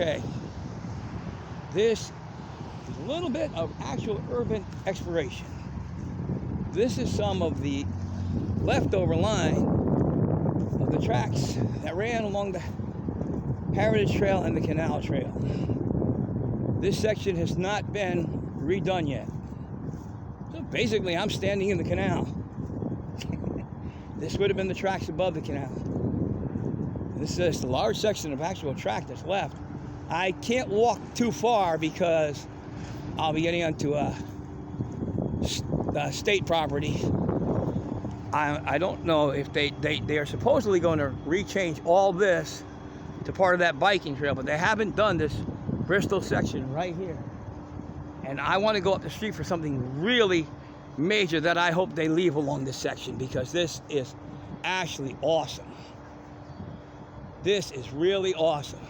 Okay, this is a little bit of actual urban exploration. This is some of the leftover line of the tracks that ran along the Heritage Trail and the Canal Trail. This section has not been redone yet. So basically, I'm standing in the canal. This would have been the tracks above the canal. This is a large section of actual track that's left. I can't walk too far because I'll be getting onto state property. I don't know if they are supposedly going to rechange all this to part of that biking trail, but they haven't done this Bristol section right here. And I want to go up the street for something really major that I hope they leave along this section, because this is actually awesome. This is really awesome.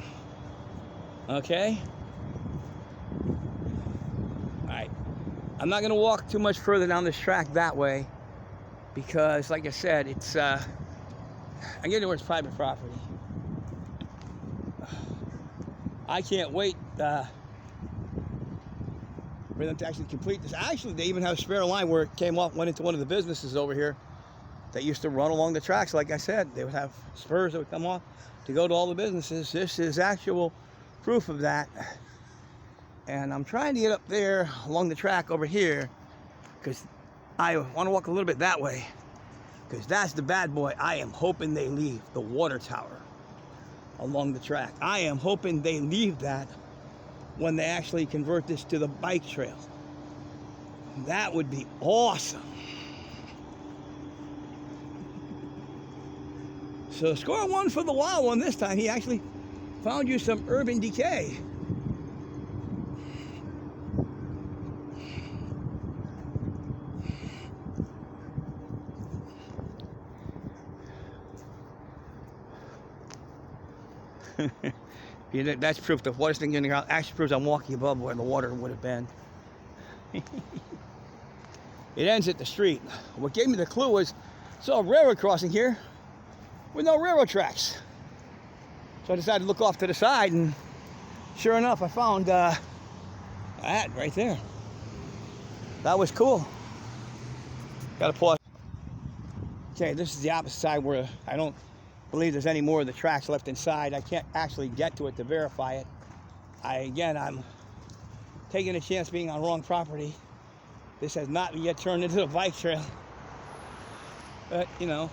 Okay? Alright. I'm not going to walk too much further down this track that way, because, like I said, it's, I'm getting towards private property. I can't wait for them to actually complete this. Actually, they even have a spare line where it came off, went into one of the businesses over here that used to run along the tracks. Like I said, they would have spurs that would come off to go to all the businesses. This is actual proof of that. And I'm trying to get up there along the track over here, because I want to walk a little bit that way, because that's the bad boy. I am hoping they leave the water tower along the track. I am hoping they leave that when they actually convert this to the bike trail. That would be awesome. So score one for the wild one this time. He actually found you some urban decay. Yeah, that's proof the water's thing in the ground actually proves I'm walking above where the water would have been. It ends at the street. What gave me the clue was I saw a railroad crossing here with no railroad tracks. So I decided to look off to the side, and sure enough, I found that right there. That was cool. Gotta pause. Okay, this is the opposite side where I don't believe there's any more of the tracks left inside. I can't actually get to it to verify it. I'm taking a chance being on wrong property. This has not yet turned into a bike trail. But, you know,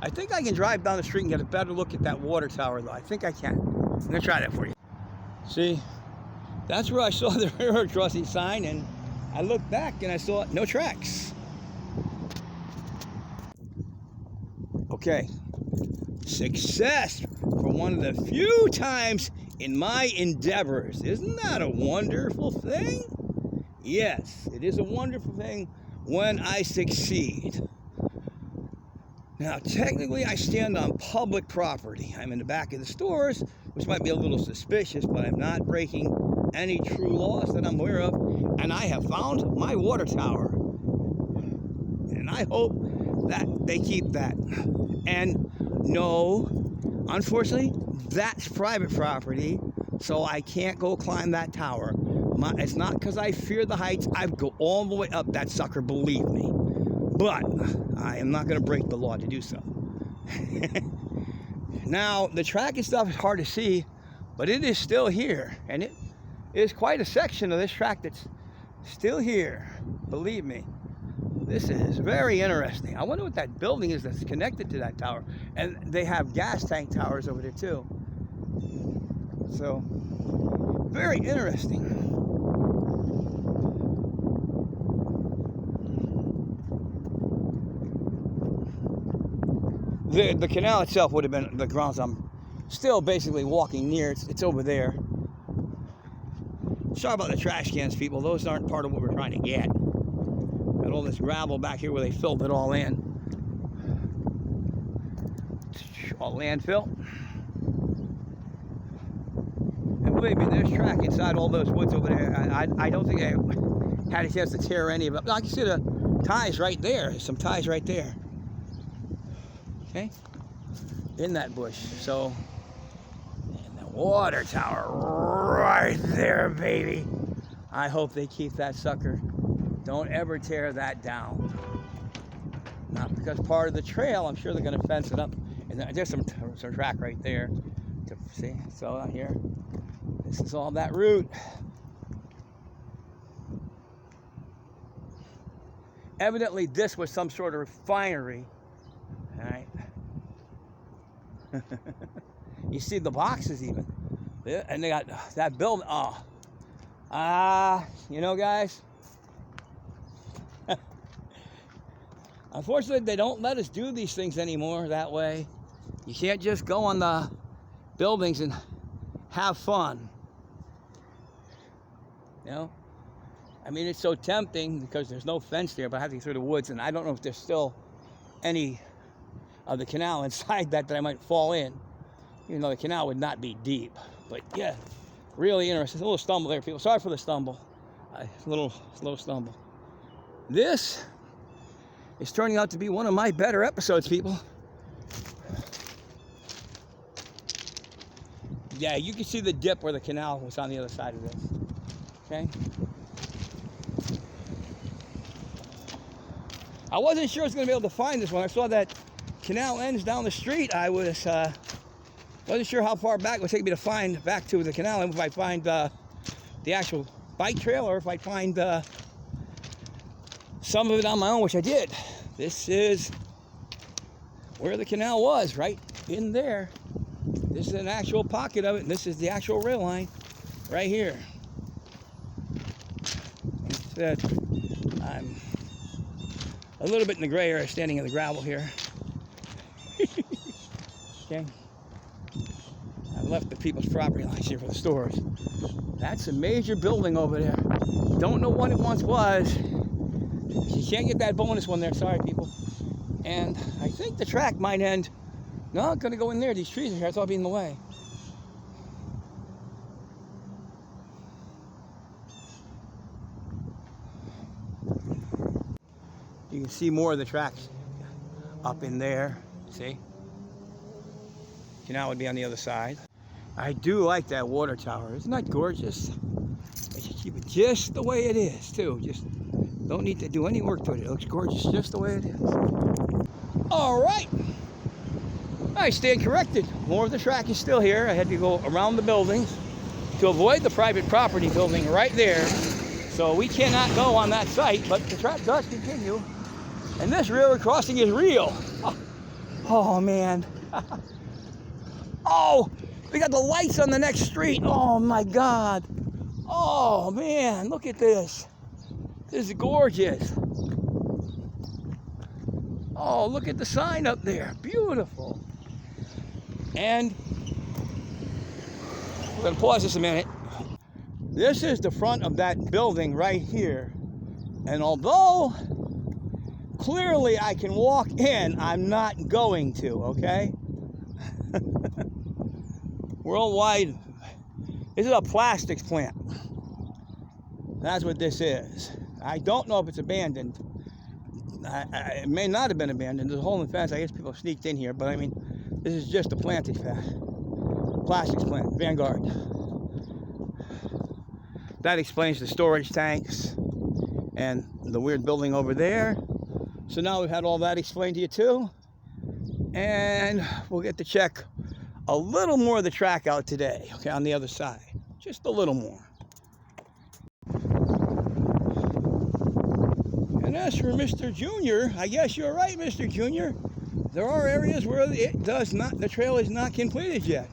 I think I can drive down the street and get a better look at that water tower, though. I think I can. I'm gonna try that for you. See, that's where I saw the railroad crossing sign, and I looked back and I saw no tracks. Okay, success for one of the few times in my endeavors. Isn't that a wonderful thing? Yes, it is a wonderful thing when I succeed. Now, technically, I stand on public property. I'm in the back of the stores, which might be a little suspicious, but I'm not breaking any true laws that I'm aware of. And I have found my water tower. And I hope that they keep that. And no, unfortunately, that's private property, so I can't go climb that tower. It's not because I fear the heights. I'd go all the way up that sucker, believe me. But I am not going to break the law to do so. Now, the track and stuff is hard to see, but it is still here. And it is quite a section of this track that's still here, believe me. This is very interesting. I wonder what that building is that's connected to that tower. And they have gas tank towers over there too. So, very interesting. The canal itself would have been the grounds I'm still basically walking near. It's over there. Sorry about the trash cans, people. Those aren't part of what we're trying to get. Got all this gravel back here where they filled it all in. All landfill. And believe me, there's track inside all those woods over there. I don't think I had a chance to tear any of it. I can see the ties right there. There's some ties right there. Okay. in that bush. So, and the water tower right there, baby. I hope they keep that sucker. Don't ever tear that down. Not because part of the trail, I'm sure they're going to fence it up. And there's some track right there. To see, so out here, this is all that route. Evidently, this was some sort of refinery. All right. You see the boxes even. And they got that building. Oh. You know, guys. Unfortunately, they don't let us do these things anymore that way. You can't just go on the buildings and have fun. You know? I mean, it's so tempting because there's no fence there, but I have to get through the woods, and I don't know if there's still any of the canal inside that I might fall in. Even though the canal would not be deep. But yeah, really interesting. A little stumble there, people. Sorry for the stumble. A little stumble. This is turning out to be one of my better episodes, people. Yeah, you can see the dip where the canal was on the other side of this. Okay? I wasn't sure I was going to be able to find this one. I saw that canal ends down the street. I wasn't sure how far back it would take me to find back to the canal, and if I find the actual bike trail, or if I find some of it on my own, which I did. This is where the canal was, right in there. This is an actual pocket of it, and this is the actual rail line right here. Instead, I'm a little bit in the gray area, standing in the gravel here. Okay. I left the people's property lines here for the stores. That's a major building over there. Don't know what it once was. You can't get that bonus one there. Sorry, people. And I think the track might end. No, I'm going to go in there. These trees are here. It's all being in the way. You can see more of the tracks up in there. See? Canal would be on the other side. I do like that water tower. Isn't that gorgeous? They should keep it just the way it is, too. Just don't need to do any work to it. It looks gorgeous just the way it is. All right. I stand corrected. More of the track is still here. I had to go around the buildings to avoid the private property building right there. So we cannot go on that site, but the track does continue. And this railroad crossing is real. Oh man. Oh, we got the lights on the next street. Oh my God. Oh man, look at this. This is gorgeous. Oh, look at the sign up there. Beautiful. And we're gonna pause this a minute. This is the front of that building right here. And although clearly I can walk in, I'm not going to, okay? Worldwide, this is a plastics plant. That's what this is. I don't know if it's abandoned. It may not have been abandoned. There's a hole in the fence. I guess people sneaked in here, but I mean, this is just a plastics plant, Vanguard. That explains the storage tanks and the weird building over there. So now we've had all that explained to you too. And we'll get to check a little more of the track out today, okay, on the other side. Just a little more. And as for Mr. Junior, I guess you're right, Mr. Junior. There are areas where the trail is not completed yet.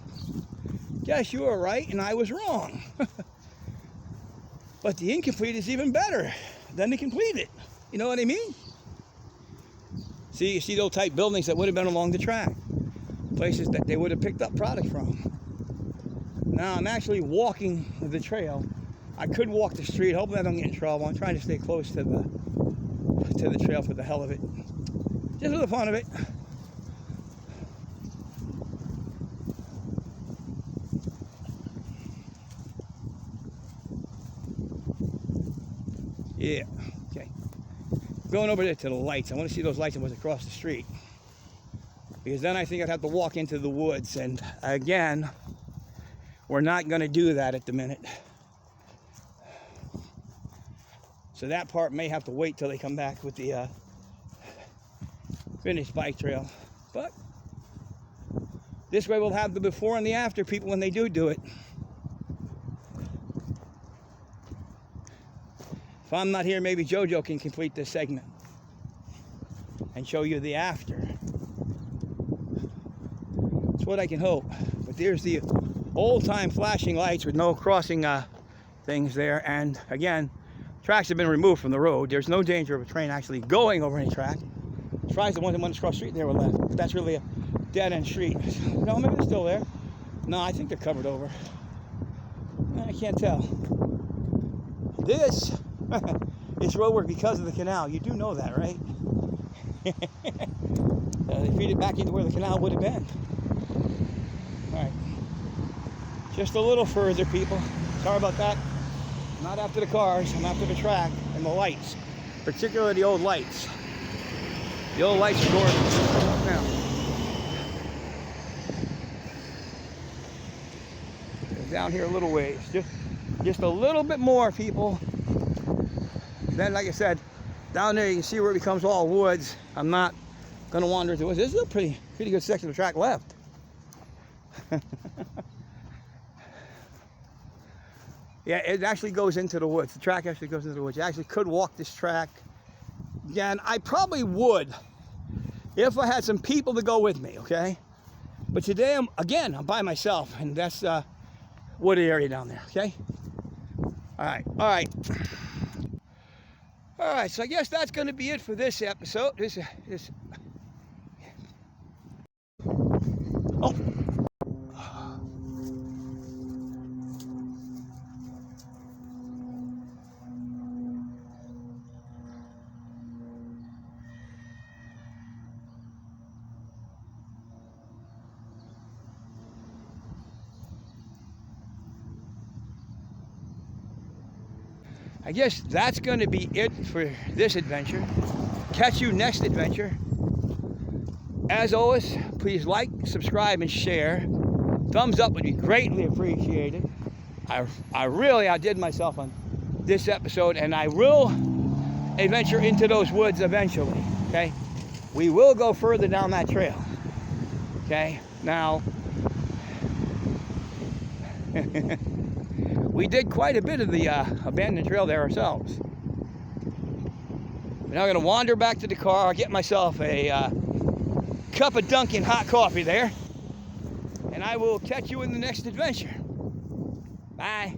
Guess you were right and I was wrong. But the incomplete is even better than the completed. You know what I mean? See, you see those type buildings that would have been along the track. Places that they would have picked up product from. Now I'm actually walking the trail. I could walk the street. Hopefully I don't get in trouble. I'm trying to stay close to the trail for the hell of it. Just for the fun of it. Yeah, okay. Going over there to the lights. I want to see those lights and what's across the street. because then I think I'd have to walk into the woods, and again, we're not going to do that at the minute. So that part may have to wait till they come back with the finished bike trail. But this way we'll have the before and the after people when they do it. If I'm not here, maybe JoJo can complete this segment and show you the after. That's what I can hope. But there's the old-time flashing lights with no crossing things there. And again, tracks have been removed from the road. There's no danger of a train actually going over any track. As far as the ones that went across the street there were left. But that's really a dead-end street. No, maybe they're still there. No, I think they're covered over. I can't tell. This is road work because of the canal. You do know that, right? They feed it back into where the canal would have been. All right. Just a little further, people. Sorry about that. I'm not after the cars. I'm after the track and the lights. Particularly the old lights. The old lights are gorgeous. Now, down here a little ways. Just a little bit more, people. Then, like I said, down there you can see where it becomes all woods. I'm not going to wander through it. This is a pretty good section of track left. Yeah, it actually goes into the woods. The track actually goes into the woods. You actually could walk this track. Again, I probably would if I had some people to go with me, okay? But today, I'm by myself, and that's wooded area down there, okay? All right, so I guess that's going to be it for this episode. Oh. I guess that's going to be it for this adventure. Catch you next adventure. As always, please like, subscribe, and share. Thumbs up would be greatly appreciated. I really outdid myself on this episode, and I will adventure into those woods eventually, okay? We will go further down that trail, okay? Now, we did quite a bit of the abandoned trail there ourselves. We're now going to wander back to the car, get myself a cup of Dunkin' hot coffee there, and I will catch you in the next adventure. Bye.